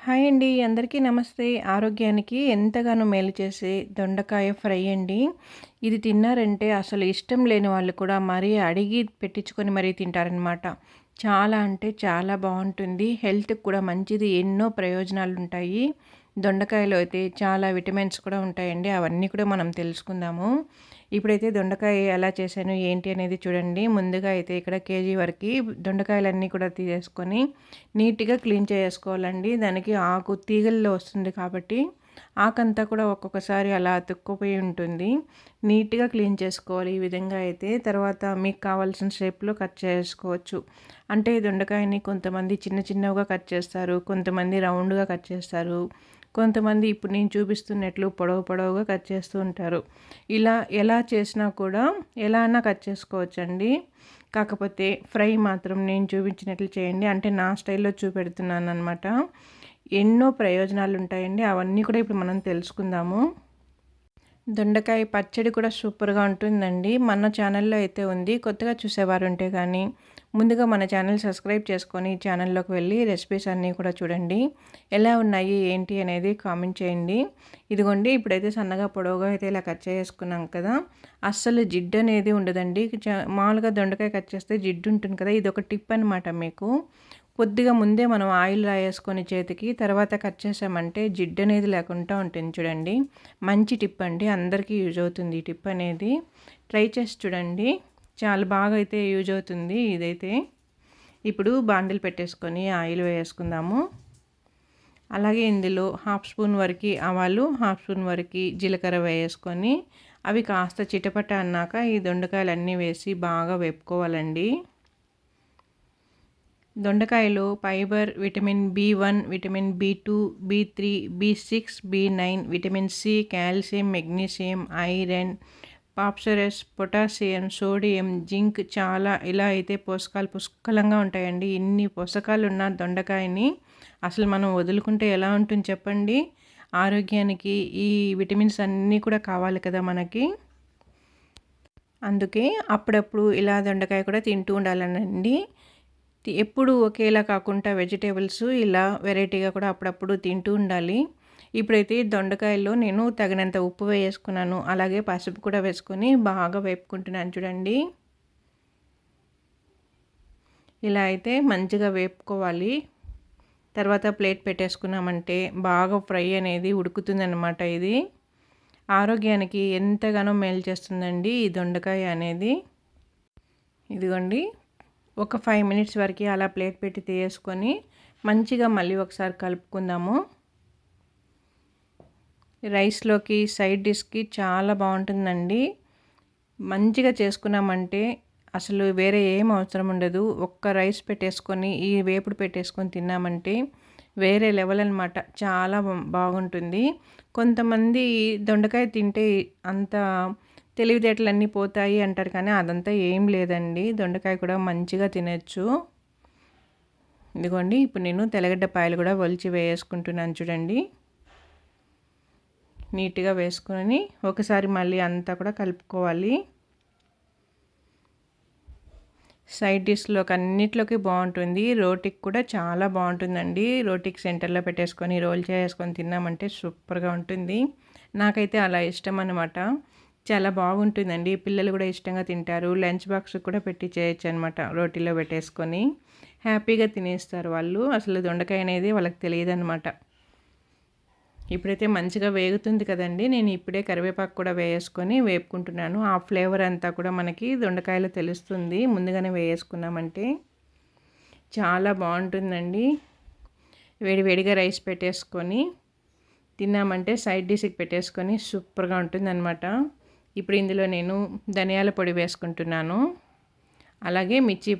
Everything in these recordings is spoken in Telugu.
హాయ్ అండి. అందరికీ నమస్తే. ఆరోగ్యానికి ఎంతగానో మేలు చేసే దొండకాయ ఫ్రై అండి. ఇది తిన్నారంటే అసలు ఇష్టం లేని వాళ్ళు కూడా మరీ అడిగి పెట్టించుకొని మరీ తింటారనమాట. చాలా అంటే చాలా బావుంటుంది. హెల్త్‌కి కూడా మంచిది. ఎన్నో ప్రయోజనాలుంటాయి. దొండకాయలో అయితే చాలా విటమిన్స్ కూడా ఉంటాయండి. అవన్నీ కూడా మనం తెలుసుకుందాము. ఇప్పుడైతే దొండకాయ ఎలా చేశాను, ఏంటి అనేది చూడండి. ముందుగా అయితే ఇక్కడ కేజీ వరకి దొండకాయలన్నీ కూడా తీసేసుకొని నీట్‌గా క్లీన్ చేసుకోవాలండి. దానికి ఆకు తీగల్లో వస్తుంది కాబట్టి ఆకంతా కూడా ఒక్కొక్కసారి అలా అతుక్కుపోయి ఉంటుంది. నీట్‌గా క్లీన్ చేసుకోవాలి ఈ విధంగా అయితే. తర్వాత మీకు కావాల్సిన షేప్‌లో కట్ చేసుకోవచ్చు. అంటే దొండకాయని కొంతమంది చిన్న చిన్నవిగా కట్ చేస్తారు. కొంతమంది రౌండ్‌గా కట్ చేస్తారు. కొంతమంది ఇప్పుడు నేను చూపిస్తున్నట్లు పొడవు పొడవుగా కట్ చేస్తూ ఉంటారు. ఇలా ఎలా చేసినా కూడా ఎలా అన్నా కట్ చేసుకోవచ్చండి. కాకపోతే ఫ్రై మాత్రం నేను చూపించినట్లు చేయండి. అంటే నా స్టైల్‌లో చూపెడుతున్నాననమాట. ఎన్నో ప్రయోజనాలుంటాయండి. అవన్నీ కూడా ఇప్పుడు మనం తెలుసుకుందాము. దొండకాయ పచ్చడి కూడా సూపర్‌గా ఉంటుందండి. మన ఛానల్‌లో అయితే ఉంది. కొత్తగా చూసేవారుంటే గానీ, ముందుగా మన ఛానల్ సబ్స్క్రైబ్ చేసుకొని ఛానల్లోకి వెళ్ళి రెసిపీస్ అన్నీ కూడా చూడండి. ఎలా ఉన్నాయి, ఏంటి అనేది కామెంట్ చేయండి. ఇదిగోండి ఇప్పుడైతే సన్నగా పొడవుగా అయితే ఇలా కట్ చేసుకున్నాం కదా! అస్సలు జిడ్డనేది ఉండదండి. మామూలుగా దొండకాయ కట్ చేస్తే జిడ్డు ఉంటుంది కదా! ఇదొక టిప్ అనమాట మీకు. కొద్దిగా ముందే మనం ఆయిల్ రాయేసుకొని చేతికి తర్వాత కట్ చేసామంటే జిడ్డు అనేది లేకుండా ఉంటుంది చూడండి. మంచి టిప్ అండి. అందరికీ యూజ్ అవుతుంది ఈ టిప్ అనేది. ట్రై చేసి చూడండి. చాలా బాగా అయితే యూజ్ అవుతుంది ఇదైతే. ఇప్పుడు బాండిల్ పెట్టేసుకొని ఆయిల్ వేసుకుందాము. అలాగే ఇందులో హాఫ్ స్పూన్ వరకు ఆవాలు, హాఫ్ స్పూన్ వరకు జీలకర్ర వేసుకొని అవి కాస్త చిటపట అన్నాక ఈ దొండకాయలన్నీ వేసి బాగా వేపుకోవాలండి. దొండకాయలో fibre, vitamin బి1, vitamin బి2, బి3, B6, బి9, vitamin C, calcium, magnesium, iron, phosphorus, potassium, sodium, zinc చాలా ఇలా అయితే పోషకాలు పుష్కలంగా ఉంటాయండి. ఇన్ని పోషకాలు ఉన్న దొండకాయని అసలు మనం వదులుకుంటే ఎలా ఉంటుంది చెప్పండి. ఆరోగ్యానికి ఈ విటమిన్స్ అన్నీ కూడా కావాలి కదా మనకి. అందుకే అప్పుడప్పుడు ఇలా దొండకాయ కూడా తింటూ ఉండాలనండి. ఎప్పుడు ఒకేలా కాకుండా వెజిటేబుల్స్ ఇలా వెరైటీగా కూడా అప్పుడప్పుడు తింటూ ఉండాలి. ఇప్పుడైతే దొండకాయల్లో నేను తగినంత ఉప్పు వేసుకున్నాను. అలాగే పసుపు కూడా వేసుకొని బాగా వేపుకుంటున్నాను చూడండి. ఇలా అయితే మంచిగా వేపుకోవాలి. తర్వాత ప్లేట్ పెట్టేసుకున్నామంటే బాగా ఫ్రై అనేది ఉడుకుతుందన్నమాట ఇది. ఆరోగ్యానికి ఎంతగానో మేలు చేస్తుందండి ఈ దొండకాయ అనేది. ఇదిగోండి ఒక 5 మినిట్స్ వరకు అలా ప్లేట్ పెట్టి తీసుకొని మంచిగా మళ్ళీ ఒకసారి కలుపుకుందాము. రైస్లోకి సైడ్ డిష్కి చాలా బాగుంటుందండి. మంచిగా చేసుకున్నామంటే అసలు వేరే ఏం అవసరం ఉండదు. ఒక్క రైస్ పెట్టేసుకొని ఈ వేపుడు పెట్టేసుకొని తిన్నామంటే వేరే లెవెల్ అనమాట. చాలా బాగుంటుంది. కొంతమంది దొండకాయ తింటే అంత తెలివితేటలన్నీ పోతాయి అంటారు కానీ అదంతా ఏం లేదండి. దొండకాయ కూడా మంచిగా తినచ్చు. ఇదిగోండి ఇప్పుడు నేను తెల్లగడ్డ పాయలు కూడా ఒలిచి వేసుకుంటున్నాను చూడండి. నీట్గా వేసుకొని ఒకసారి మళ్ళీ అంతా కూడా కలుపుకోవాలి. సైడ్ డిష్లోకి అన్నిట్లోకి బాగుంటుంది. రోటికి కూడా చాలా బాగుంటుందండి. రోటికి సెంటర్లో పెట్టేసుకొని రోల్ చేసుకొని తిన్నామంటే సూపర్గా ఉంటుంది. నాకైతే అలా ఇష్టం అనమాట. చాలా బాగుంటుందండి. పిల్లలు కూడా ఇష్టంగా తింటారు. లంచ్ బాక్స్ కూడా పెట్టి చేయొచ్చు అనమాట. రోటీలో పెట్టేసుకొని హ్యాపీగా తినేస్తారు వాళ్ళు. అసలు దొండకాయ అనేది వాళ్ళకి తెలియదన్నమాట. ఇప్పుడైతే మంచిగా వేగుతుంది కదండి. నేను ఇప్పుడే కరివేపాకు కూడా వేసుకొని వేపుకుంటున్నాను. ఆ ఫ్లేవర్ అంతా కూడా మనకి దొండకాయలో తెలుస్తుంది ముందుగానే వేసుకున్నామంటే. చాలా బాగుంటుందండి. వేడి వేడిగా రైస్ పెట్టేసుకొని తిన్నామంటే సైడ్ డిష్కి పెట్టేసుకొని సూపర్గా ఉంటుందన్నమాట. ఇప్పుడు ఇందులో నేను ధనియాల పొడి వేసుకుంటున్నాను. అలాగే మిర్చి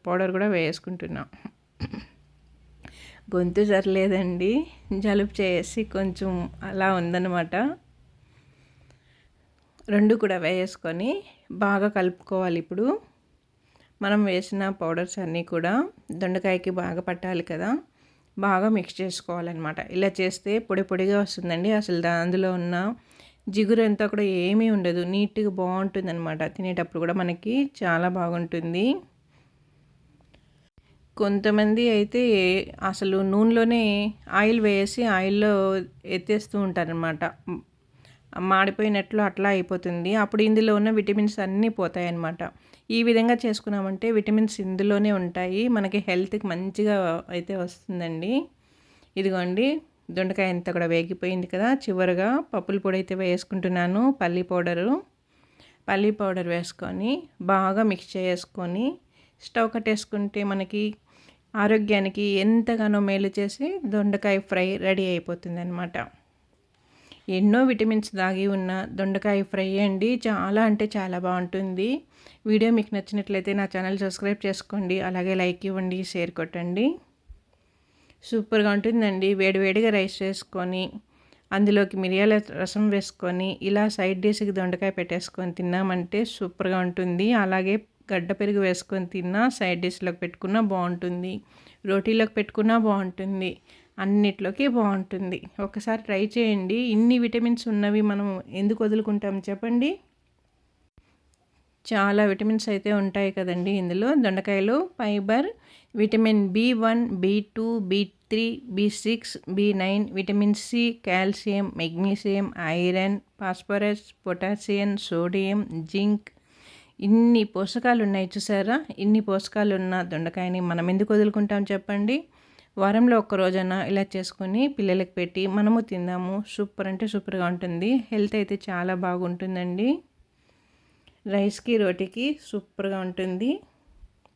పౌడర్ కూడా వేసుకుంటున్నాను. గొంతు సరిలేదండి. జలుబు చేసి కొంచెం అలా ఉందన్నమాట. రెండు కూడా వేసుకొని బాగా కలుపుకోవాలి. ఇప్పుడు మనం వేసిన పౌడర్స్ అన్నీ కూడా దొండకాయకి బాగా పట్టాలి కదా, బాగా మిక్స్ చేసుకోవాలన్నమాట. ఇలా చేస్తే పొడి పొడిగా వస్తుందండి. అసలు అందులో ఉన్న జిగురు అంతా కూడా ఏమీ ఉండదు. నీట్గా బాగుంటుందన్నమాట. తినేటప్పుడు కూడా మనకి చాలా బాగుంటుంది. కొంతమంది అయితే అసలు నూనెలోనే ఆయిల్ వేసి ఆయిల్‌లో ఎత్తేస్తూ ఉంటారనమాట. మాడిపోయినట్లు అట్లా అయిపోతుంది. అప్పుడు ఇందులో ఉన్న విటమిన్స్ అన్నీ పోతాయన్నమాట. ఈ విధంగా చేసుకున్నామంటే విటమిన్స్ ఇందులోనే ఉంటాయి. మనకి హెల్త్‌కి మంచిగా అయితే వస్తుందండి. ఇదిగోండి దొండకాయ అంతా కూడా వేగిపోయింది కదా! చివరగా పప్పుల పొడి అయితే వేసుకుంటున్నాను. పల్లి పౌడర్ వేసుకొని బాగా మిక్స్ చేసుకొని స్టవ్ కట్టేసుకుంటే మనకి ఆరోగ్యానికి ఎంతగానో మేలు చేసి దొండకాయ ఫ్రై రెడీ అయిపోతుందనమాట. ఎన్నో విటమిన్స్ దాగి ఉన్న దొండకాయ ఫ్రై అండి. చాలా అంటే చాలా బాగుంటుంది. వీడియో మీకు నచ్చినట్లయితే నా ఛానల్ సబ్స్క్రైబ్ చేసుకోండి. అలాగే లైక్ ఇవ్వండి, షేర్ కొట్టండి. సూపర్గా ఉంటుందండి. వేడివేడిగా రైస్ చేసుకొని అందులోకి మిరియాల రసం వేసుకొని ఇలా సైడ్ డిష్‌కి దొండకాయ పెట్టేసుకొని తిన్నామంటే సూపర్గా ఉంటుంది. అలాగే గడ్డ పెరుగు వేసుకొని తిన్నా సైడ్ డిష్‌లోకి పెట్టుకున్నా బాగుంటుంది. రోటీలోకి పెట్టుకున్నా బాగుంటుంది. అన్నిట్లోకి బాగుంటుంది. ఒకసారి ట్రై చేయండి. ఇన్ని విటమిన్స్ ఉన్నవి మనం ఎందుకు వదులుకుంటాం చెప్పండి? చాలా విటమిన్స్ అయితే ఉంటాయి కదండీ ఇందులో. దొండకాయలో fibre, vitamin బి1, బి2, బి3, B6, బి9, vitamin C, calcium, magnesium, iron, phosphorus, potassium, sodium, zinc ఇన్ని పోషకాలు ఉన్నాయి చూసారా? ఇన్ని పోషకాలు ఉన్న దొండకాయని మనం ఎందుకు వదులుకుంటాం చెప్పండి? వారంలో ఒక్క రోజైనా ఇలా చేసుకొని పిల్లలకి పెట్టి మనము తిందాము. సూపర్ అంటే సూపర్గా ఉంటుంది. హెల్త్ అయితే చాలా బాగుంటుందండి. రైస్‌కి, రోటీకి సూపర్గా ఉంటుంది.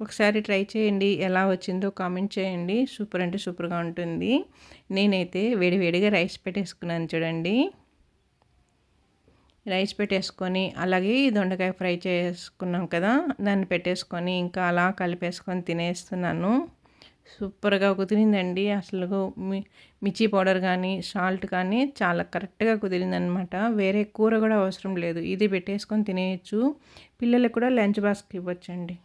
ఒకసారి ట్రై చేయండి. ఎలా వచ్చిందో కామెంట్ చేయండి. సూపర్ అంటే సూపర్గా ఉంటుంది. నేనైతే వేడివేడిగా రైస్ పెట్టేసుకున్నాను చూడండి. రైస్ పెట్టేసుకొని అలాగే ఈ దొండకాయ ఫ్రై చేసుకున్నాం కదా! దాన్ని పెట్టేసుకొని ఇంకా అలా కలిపేసుకొని తినేస్తున్నాను. సూపర్‌గా కుదిరిందండి. అసలు మిర్చి పౌడర్ కానీ, సాల్ట్ కానీ చాలా కరెక్ట్‌గా కుదిరిందనమాట. వేరే కూర కూడా అవసరం లేదు. ఇది పెట్టేసుకొని తినేయొచ్చు. పిల్లలకు కూడా లంచ్ బాక్స్‌కి ఇవ్వచ్చండి.